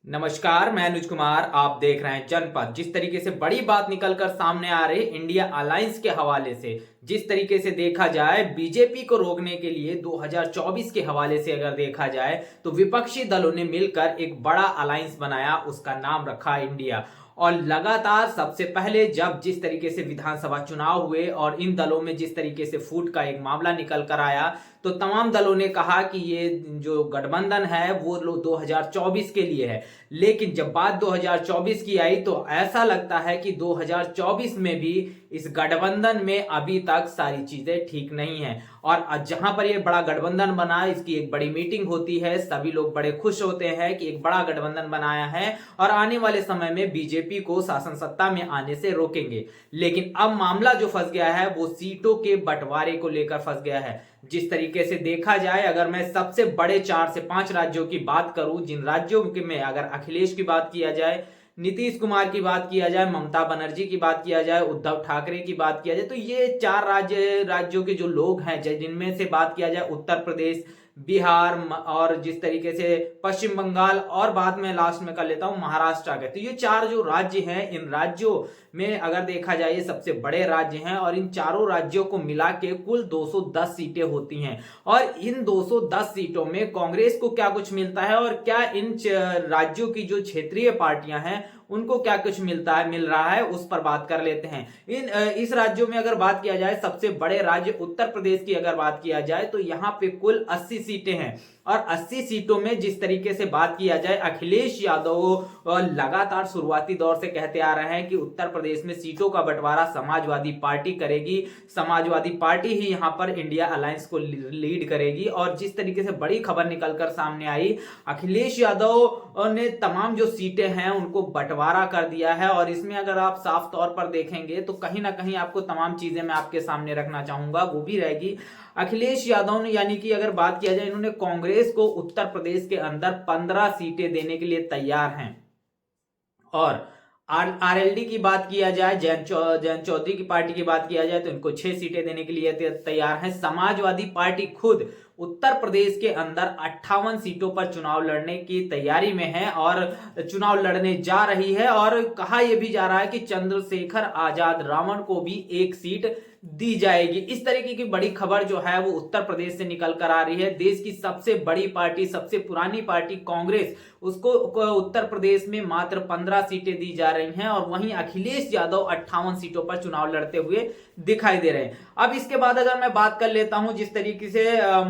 नमस्कार, मैं अनुज कुमार। आप देख रहे हैं जनपद। जिस तरीके से बड़ी बात निकलकर सामने आ रही इंडिया अलायंस के हवाले से, जिस तरीके से देखा जाए बीजेपी को रोकने के लिए 2024 के हवाले से अगर देखा जाए तो विपक्षी दलों ने मिलकर एक बड़ा अलायंस बनाया, उसका नाम रखा इंडिया। और लगातार सबसे पहले जब जिस तरीके से विधानसभा चुनाव हुए और इन दलों में जिस तरीके से फूट का एक मामला निकल कर आया, तो तमाम दलों ने कहा कि ये जो गठबंधन है वो 2024 के लिए है। लेकिन जब बात 2024 की आई तो ऐसा लगता है कि 2024 में भी इस गठबंधन में अभी तक सारी चीजें ठीक नहीं है। और जहां पर ये बड़ा गठबंधन बना, इसकी एक बड़ी मीटिंग होती है, सभी लोग बड़े खुश होते हैं कि एक बड़ा गठबंधन बनाया है और आने वाले समय में बीजेपी को शासन सत्ता में आने से रोकेंगे। लेकिन अब मामला जो फंस गया है वो सीटों के बंटवारे को लेकर फंस गया है। जिस तरीके से देखा जाए, अगर मैं सबसे बड़े 4 से 5 राज्यों की बात करूं, जिन राज्यों में अगर अखिलेश की बात किया जाए, नीतीश कुमार की बात किया जाए, ममता बनर्जी की बात किया जाए, उद्धव ठाकरे की बात किया जाए, तो ये 4 राज्यों के जो लोग हैं, जिनमें से बात किया जाए उत्तर प्रदेश, बिहार और जिस तरीके से पश्चिम बंगाल, और बाद में लास्ट में कर लेता हूं महाराष्ट्र के, तो ये 4 जो राज्य हैं, इन राज्यों में अगर देखा जाए ये सबसे बड़े राज्य हैं और इन चारों राज्यों को मिला के कुल 210 सीटें होती हैं। और इन 210 सीटों में कांग्रेस को क्या कुछ मिलता है और क्या इन राज्यों की जो क्षेत्रीय पार्टियां हैं उनको क्या कुछ मिल रहा है, उस पर बात कर लेते हैं। इस राज्यों में अगर बात किया जाए, सबसे बड़े राज्य उत्तर प्रदेश की अगर बात किया जाए तो यहां पे कुल 80 सीटें हैं। और 80 सीटों में जिस तरीके से बात किया जाए, अखिलेश यादव लगातार शुरुआती दौर से कहते आ रहे हैं कि उत्तर प्रदेश में सीटों का बंटवारा समाजवादी पार्टी करेगी, समाजवादी पार्टी ही यहां पर इंडिया अलायंस को लीड करेगी। और जिस तरीके से बड़ी खबर निकलकर सामने आई, अखिलेश यादव ने तमाम जो सीटें हैं उनको बंटवारा कर दिया है। और इसमें अगर आप साफ तौर पर देखेंगे तो कहीं ना कहीं आपको तमाम चीजें मैं आपके सामने रखना चाहूंगा, वो भी रहेगी। अखिलेश यादव ने, यानी कि अगर बात किया जाए, इन्होंने कांग्रेस को उत्तर प्रदेश के अंदर 15 सीटें देने के लिए तैयार हैं। और आरएलडी की बात किया जाए, जयंत चौधरी की पार्टी की बात किया जाए, तो इनको 6 सीटें देने के लिए तैयार हैं। समाजवादी पार्टी खुद उत्तर प्रदेश के अंदर 58 सीटों पर चुनाव लड़ने की तैयारी में है और चुनाव लड़ने जा रही है। और कहा यह भी जा रहा है कि चंद्रशेखर आजाद रावण को भी 1 सीट दी जाएगी। इस तरीके की बड़ी खबर जो है वो उत्तर प्रदेश से निकल कर आ रही है। देश की सबसे बड़ी पार्टी, सबसे पुरानी पार्टी कांग्रेस, उसको उत्तर प्रदेश में मात्र 15 सीटें दी जा रही हैं और वहीं अखिलेश यादव 58 सीटों पर चुनाव लड़ते हुए दिखाई दे रहे हैं। अब इसके बाद अगर मैं बात कर लेता हूं, जिस तरीके से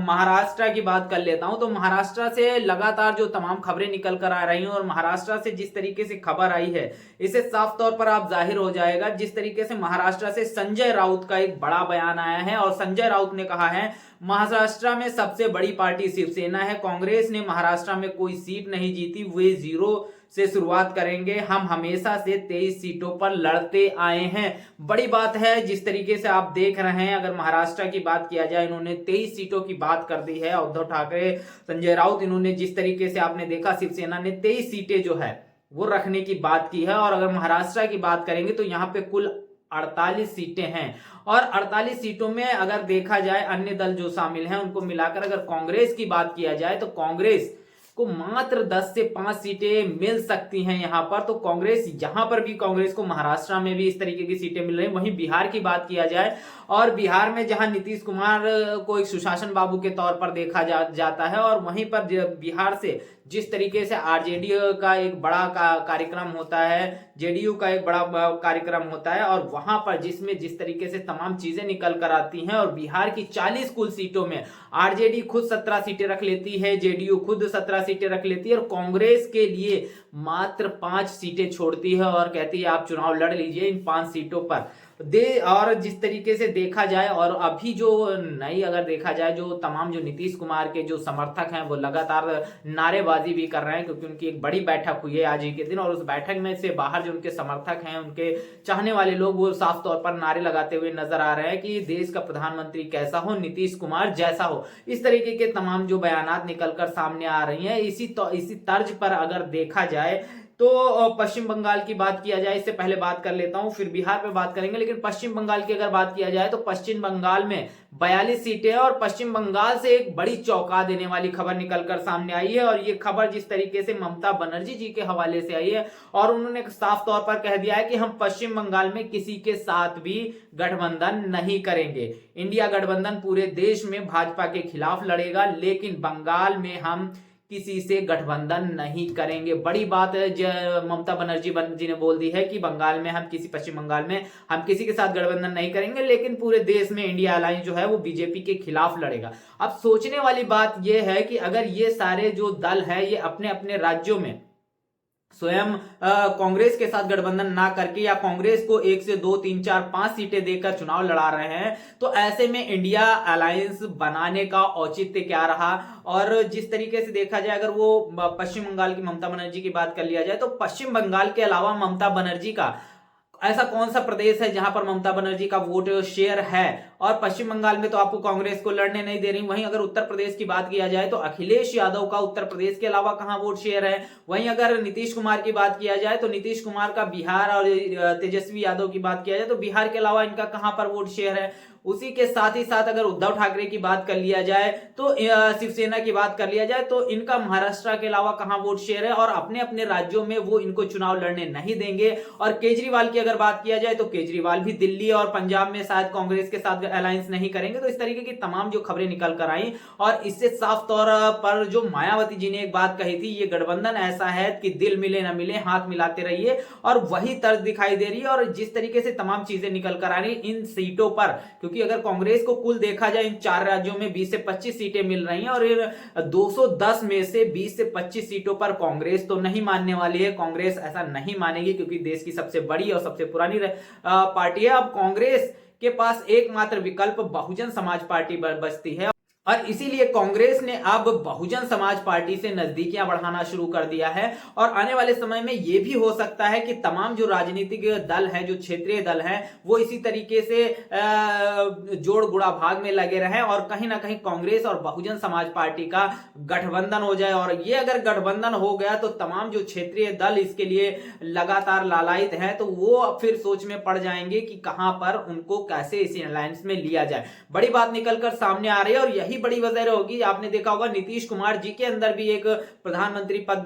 महाराष्ट्र की बात कर लेता हूं, तो महाराष्ट्र से लगातार जो तमाम खबरें निकल कर आ रही हैं और महाराष्ट्र से जिस तरीके से खबर आई है, इसे साफ तौर पर आप जाहिर हो जाएगा। जिस तरीके से महाराष्ट्र से संजय राउत का एक बड़ा बयान आया है और संजय राउत ने कहा है, महाराष्ट्र में सबसे बड़ी पार्टी शिवसेना है, कांग्रेस ने महाराष्ट्र में कोई सीट नहीं जीती, वे 0 से शुरुआत करेंगे, हम हमेशा से 23 सीटों पर लड़ते आए हैं। बड़ी बात है, जिस तरीके से आप देख रहे हैं, अगर महाराष्ट्र की बात किया जाए, इन्होंने 23 सीटों की बात कर दी है। उद्धव ठाकरे, संजय राउत, इन्होंने जिस तरीके से आपने देखा, शिवसेना ने 23 सीटें जो है वो रखने की बात की है। और अगर महाराष्ट्र की बात करेंगे तो यहाँ पे कुल 48 सीटें हैं और 48 सीटों में अगर देखा जाए अन्य दल जो शामिल हैं उनको मिलाकर अगर कांग्रेस की बात किया जाए तो कांग्रेस को मात्र 10 से 5 सीटें मिल सकती हैं यहां पर। तो कांग्रेस, यहां पर भी कांग्रेस को महाराष्ट्र में भी इस तरीके की सीटें मिल रही हैं। वहीं बिहार की बात किया जाए और बिहार में जहां नीतीश कुमार को एक सुशासन बाबू के तौर पर देखा जाता है और वहीं पर बिहार से जिस तरीके से आरजेडी का एक बड़ा कार्यक्रम होता है, जेडीयू का एक बड़ा कार्यक्रम होता है और वहां पर जिस तरीके से तमाम चीजें निकल कर आती हैं और बिहार की 40 कुल सीटों में आरजेडी खुद 17 सीटें रख लेती है, जेडीयू खुद 17 सीटें रख लेती है और कांग्रेस के लिए मात्र 5 सीटें छोड़ती है और कहती है आप चुनाव लड़ लीजिए इन 5 सीटों पर और जिस तरीके से देखा जाए, और अभी जो नई अगर देखा जाए, जो तमाम जो नीतीश कुमार के जो समर्थक हैं वो लगातार नारेबाजी भी कर रहे हैं, क्योंकि उनकी एक बड़ी बैठक हुई है आज ही के दिन और उस बैठक में से बाहर जो उनके समर्थक हैं, उनके चाहने वाले लोग, वो साफ तौर पर नारे लगाते हुए नजर आ रहे हैं कि देश का प्रधानमंत्री कैसा हो, नीतीश कुमार जैसा हो। इस तरीके के तमाम जो बयानात निकलकर सामने आ रही हैं, इसी तर्ज पर अगर देखा जाए तो पश्चिम बंगाल की बात किया जाए, इससे पहले बात कर लेता हूं, फिर बिहार पे बात करेंगे। लेकिन पश्चिम बंगाल की अगर बात किया जाए तो पश्चिम बंगाल में 42 सीटें हैं और पश्चिम बंगाल से एक बड़ी चौंका देने वाली खबर निकलकर सामने आई है। और ये खबर जिस तरीके से ममता बनर्जी जी के हवाले से आई है और उन्होंने साफ तौर पर कह दिया है कि हम पश्चिम बंगाल में किसी के साथ भी गठबंधन नहीं करेंगे। इंडिया गठबंधन पूरे देश में भाजपा के खिलाफ लड़ेगा, लेकिन बंगाल में हम किसी से गठबंधन नहीं करेंगे। बड़ी बात ममता बनर्जी जी ने बोल दी है कि बंगाल में हम किसी पश्चिम बंगाल में हम किसी के साथ गठबंधन नहीं करेंगे, लेकिन पूरे देश में इंडिया अलायंस जो है वो बीजेपी के खिलाफ लड़ेगा। अब सोचने वाली बात यह है कि अगर ये सारे जो दल है ये अपने अपने राज्यों में स्वयं कांग्रेस के साथ गठबंधन ना करके या कांग्रेस को 1 से 2 3 4 5 सीटें देकर चुनाव लड़ा रहे हैं, तो ऐसे में इंडिया अलायंस बनाने का औचित्य क्या रहा। और जिस तरीके से देखा जाए, अगर वो पश्चिम बंगाल की ममता बनर्जी की बात कर लिया जाए तो पश्चिम बंगाल के अलावा ममता बनर्जी का ऐसा कौन सा प्रदेश है जहां पर ममता बनर्जी का वोट शेयर है। और पश्चिम बंगाल में तो आपको कांग्रेस को लड़ने नहीं दे रही। वहीं अगर उत्तर प्रदेश की बात किया जाए तो अखिलेश यादव का उत्तर प्रदेश के अलावा कहां वोट शेयर है। वहीं अगर नीतीश कुमार की बात किया जाए तो नीतीश कुमार का बिहार और तेजस्वी यादव की बात किया जाए तो बिहार के अलावा इनका कहां पर वोट शेयर है। उसी के साथ ही साथ अगर उद्धव ठाकरे की बात कर लिया जाए तो शिवसेना की बात कर लिया जाए तो इनका महाराष्ट्र के अलावा कहां वोट शेयर है और अपने अपने राज्यों में वो इनको चुनाव लड़ने नहीं देंगे। और केजरीवाल की अगर बात किया जाए तो केजरीवाल भी दिल्ली और पंजाब में शायद कांग्रेस के साथ अलायंस नहीं करेंगे। तो इस तरीके की तमाम जो खबरें निकल कर आई और इससे साफ तौर पर जो मायावती जी ने एक बात कही थी, ये गठबंधन ऐसा है कि दिल मिले ना मिले हाथ मिलाते रहिए, और वही तर्ज दिखाई दे रही है। और जिस तरीके से तमाम चीजें निकल कर आ रही इन सीटों पर, क्योंकि अगर कांग्रेस को कुल देखा जाए इन 4 राज्यों में 20 से 25 सीटें मिल रही हैं और इन 210 में से 20 से 25 सीटों पर कांग्रेस तो नहीं मानने वाली है। कांग्रेस ऐसा नहीं मानेगी क्योंकि देश की सबसे बड़ी और सबसे पुरानी पार्टी है। अब कांग्रेस के पास एकमात्र विकल्प बहुजन समाज पार्टी बचती है और इसीलिए कांग्रेस ने अब बहुजन समाज पार्टी से नजदीकियां बढ़ाना शुरू कर दिया है। और आने वाले समय में यह भी हो सकता है कि तमाम जो राजनीतिक दल हैं, जो क्षेत्रीय दल हैं, वो इसी तरीके से जोड़ गुड़ा भाग में लगे रहें और कहीं ना कहीं कांग्रेस और बहुजन समाज पार्टी का गठबंधन हो जाए। और ये अगर गठबंधन हो गया तो तमाम जो क्षेत्रीय दल इसके लिए लगातार लालायित हैं, तो वो फिर सोच में पड़ जाएंगे कि कहां पर उनको कैसे इसी अलायंस में लिया जाए। बड़ी बात निकलकर सामने आ रही है और यही बड़ी वजह होगी। आपने देखा होगा नीतीश कुमार जी के अंदर भी एक प्रधानमंत्री पद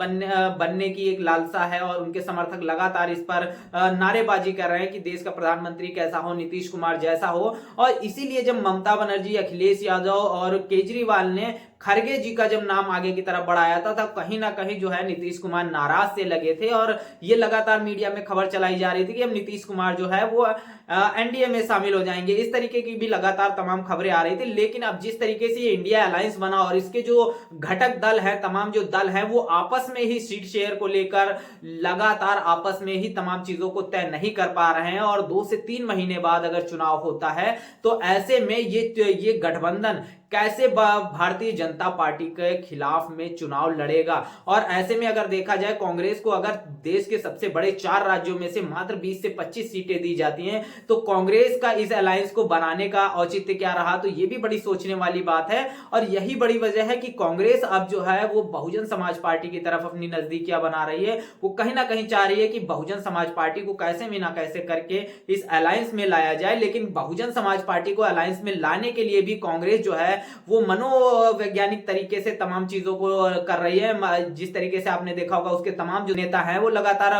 बनने की एक लालसा है और उनके समर्थक लगातार इस पर नारेबाजी कर रहे हैं कि देश का प्रधानमंत्री कैसा हो, नीतीश कुमार जैसा हो। और इसीलिए जब ममता बनर्जी, अखिलेश यादव और केजरीवाल ने खरगे जी का जब नाम आगे की तरफ बढ़ाया था तब कहीं ना कहीं जो है नीतीश कुमार नाराज से लगे थे और ये लगातार मीडिया में खबर चलाई जा रही थी कि अब नीतीश कुमार जो है वो एनडीए में शामिल हो जाएंगे। इस तरीके की भी लगातार तमाम खबरें आ रही थी। लेकिन अब जिस तरीके से ये इंडिया अलायंस बना और इसके जो घटक दल है, तमाम जो दल है, वो आपस में ही सीट शेयर को लेकर लगातार आपस में ही तमाम चीजों को तय नहीं कर पा रहे हैं। और 2 से 3 महीने बाद अगर चुनाव होता है तो ऐसे में ये गठबंधन कैसे भारतीय जनता पार्टी के खिलाफ में चुनाव लड़ेगा। और ऐसे में अगर देखा जाए कांग्रेस को अगर देश के सबसे बड़े 4 राज्यों में से मात्र 20 से 25 सीटें दी जाती हैं तो कांग्रेस का इस अलायंस को बनाने का औचित्य क्या रहा, तो यह भी बड़ी सोचने वाली बात है। और यही बड़ी वजह है कि कांग्रेस अब जो है वो बहुजन समाज पार्टी की तरफ अपनी नजदीकियां बना रही है। वो कहीं ना कहीं चाह रही है कि बहुजन समाज पार्टी को कैसे भी ना कैसे करके इस अलायंस में लाया जाए। लेकिन बहुजन समाज पार्टी को अलायंस में लाने के लिए भी कांग्रेस जो है वो मनोवैज्ञानिक तरीके से तमाम चीजों को कर रही है। जिस तरीके से आपने देखा होगा उसके तमाम जो नेता हैं वो लगातार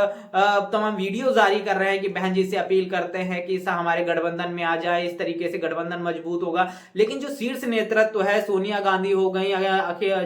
तमाम वीडियो जारी कर रहे हैं कि बहन जी से अपील करते हैं कि हमारे गठबंधन में आ जाए, इस तरीके से गठबंधन मजबूत होगा। लेकिन जो शीर्ष नेतृत्व है, सोनिया गांधी हो गई,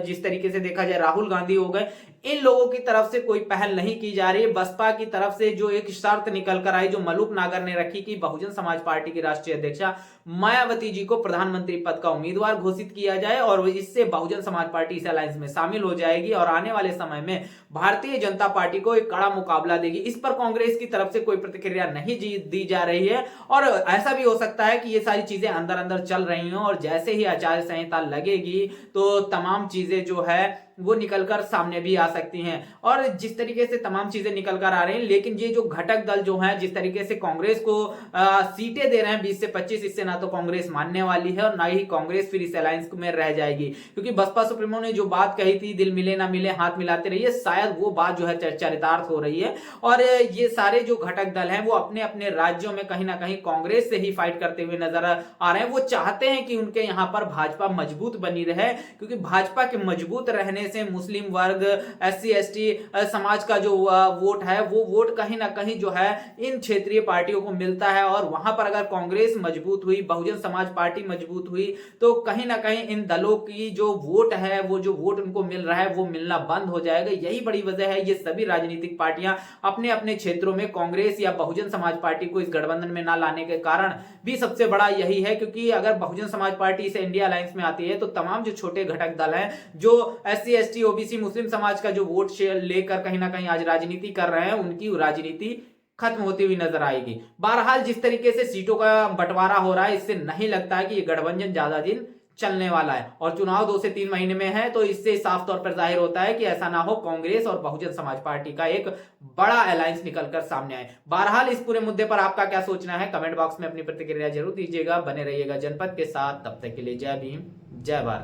जिस तरीके से देखा जाए राहुल गांधी हो गए, इन लोगों की तरफ से कोई पहल नहीं की जा रही है। बसपा की तरफ से जो एक शर्त निकल कर आई, जो मलूक नागर ने रखी कि बहुजन समाज पार्टी की राष्ट्रीय अध्यक्षा मायावती जी को प्रधानमंत्री पद का उम्मीदवार घोषित किया जाए और इससे बहुजन समाज पार्टी इस अलायंस में शामिल हो जाएगी और आने वाले समय में भारतीय जनता पार्टी को एक कड़ा मुकाबला देगी। इस पर कांग्रेस की तरफ से कोई प्रतिक्रिया नहीं दी जा रही है और ऐसा भी हो सकता है कि ये सारी चीजें अंदर अंदर चल रही हों और जैसे ही आचार संहिता लगेगी तो तमाम चीजें जो है वो निकलकर सामने भी आ सकती हैं। और जिस तरीके से तमाम चीजें निकल कर आ रही हैं, लेकिन ये जो घटक दल जो है जिस तरीके से कांग्रेस को सीटें दे रहे हैं 20 से 25, इससे ना तो कांग्रेस मानने वाली है और ना ही कांग्रेस फिर इस अलायंस में रह जाएगी। क्योंकि बसपा सुप्रीमो ने जो बात कही थी, दिल मिले ना मिले हाथ मिलाते रहिए, शायद वो बात जो है चरितार्थ हो रही है। और ये सारे जो घटक दल हैं वो अपने अपने राज्यों में कहीं ना कहीं कांग्रेस से ही फाइट करते हुए नजर आ रहे हैं। वो चाहते हैं कि उनके यहाँ पर भाजपा मजबूत बनी रहे, क्योंकि भाजपा के मजबूत रहने से मुस्लिम वर्ग, SC ST समाज का जो वोट है वो वोट कहीं ना कहीं जो है इन क्षेत्रीय पार्टियों को मिलता है। और वहां पर अगर कांग्रेस मजबूत हुई, बहुजन समाज पार्टी मजबूत हुई, तो कहीं ना कहीं इन दलों की जो वोट है, वो जो वोट उनको मिल रहा है वो मिलना बंद हो जाएगा। यही बड़ी वजह है ये सभी राजनीतिक पार्टियां अपने अपने क्षेत्रों में कांग्रेस या बहुजन समाज पार्टी को इस गठबंधन में ना लाने के कारण भी सबसे बड़ा यही है। क्योंकि अगर बहुजन समाज पार्टी से इंडिया अलायंस में आती है तो तमाम जो छोटे घटक दल हैं, जो SC ST OBC मुस्लिम समाज का जो वोट शेयर लेकर कहीं ना कहीं आज राजनीति कर रहे हैं, उनकी राजनीति खत्म होती हुई नजर आएगी। बहरहाल जिस तरीके से सीटों का बंटवारा हो रहा है, इससे नहीं लगता है कि ये गठबंधन ज्यादा दिन चलने वाला है। और चुनाव 2 से 3 महीने में है, तो इससे साफ तौर पर जाहिर होता है कि ऐसा ना हो कांग्रेस और बहुजन समाज पार्टी का एक बड़ा अलायंस निकलकर सामने आए। बहरहाल इस पूरे मुद्दे पर आपका क्या सोचना है, कमेंट बॉक्स में अपनी प्रतिक्रिया जरूर दीजिएगा। बने रहिएगा जनपद के साथ, तब तक के लिए जय भीम, जय भारत।